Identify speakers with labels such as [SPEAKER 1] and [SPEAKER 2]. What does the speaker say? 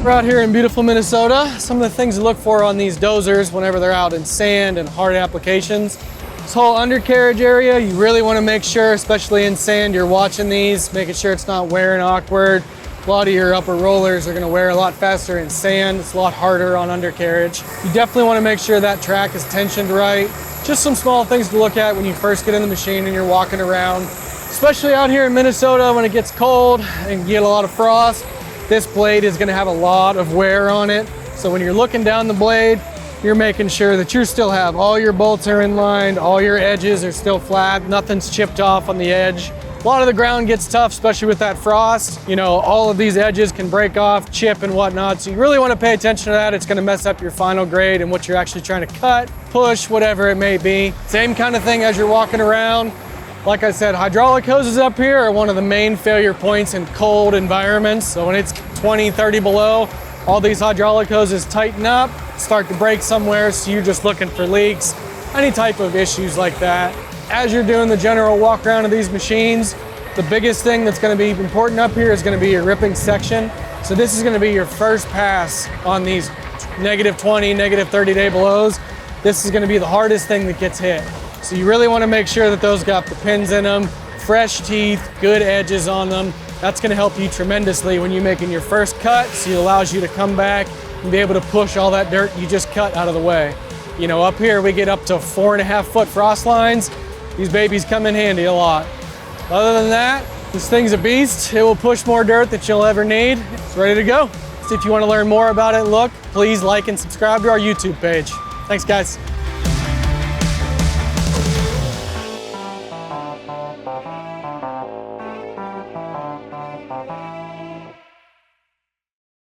[SPEAKER 1] We're out here in beautiful Minnesota. Some of the things to look for on these dozers whenever they're out in sand and hard applications. This whole undercarriage area, you really want to make sure, especially in sand, you're watching these, making sure it's not wearing awkward. A lot of your upper rollers are going to wear a lot faster in sand. It's a lot harder on undercarriage. You definitely want to make sure that track is tensioned right. Just some small things to look at when you first get in the machine and you're walking around. Especially out here in Minnesota when it gets cold and you get a lot of frost, this blade is going to have a lot of wear on it. So when you're looking down the blade, you're making sure that you still have all your bolts are in line, all your edges are still flat, nothing's chipped off on the edge. A lot of the ground gets tough, especially with that frost. You know, all of these edges can break off, chip and whatnot. So you really want to pay attention to that. It's going to mess up your final grade and what you're actually trying to cut, push, whatever it may be. Same kind of thing as you're walking around. Like I said, hydraulic hoses up here are one of the main failure points in cold environments. So when it's 20, 30 below, all these hydraulic hoses tighten up, start to break somewhere, so you're just looking for leaks, any type of issues like that. As you're doing the general walk around of these machines, the biggest thing that's going to be important up here is going to be your ripping section. So this is going to be your first pass on these -20, -30 day belows. This is going to be the hardest thing that gets hit. So you really want to make sure that those got the pins in them, fresh teeth, good edges on them. That's going to help you tremendously when you're making your first cut. So it allows you to come back and be able to push all that dirt you just cut out of the way. You know, up here we get up to 4.5 foot frost lines. These babies come in handy a lot. Other than that, this thing's a beast. It will push more dirt that you'll ever need. It's ready to go. So if you want to learn more about it, please like and subscribe to our YouTube page. Thanks, guys.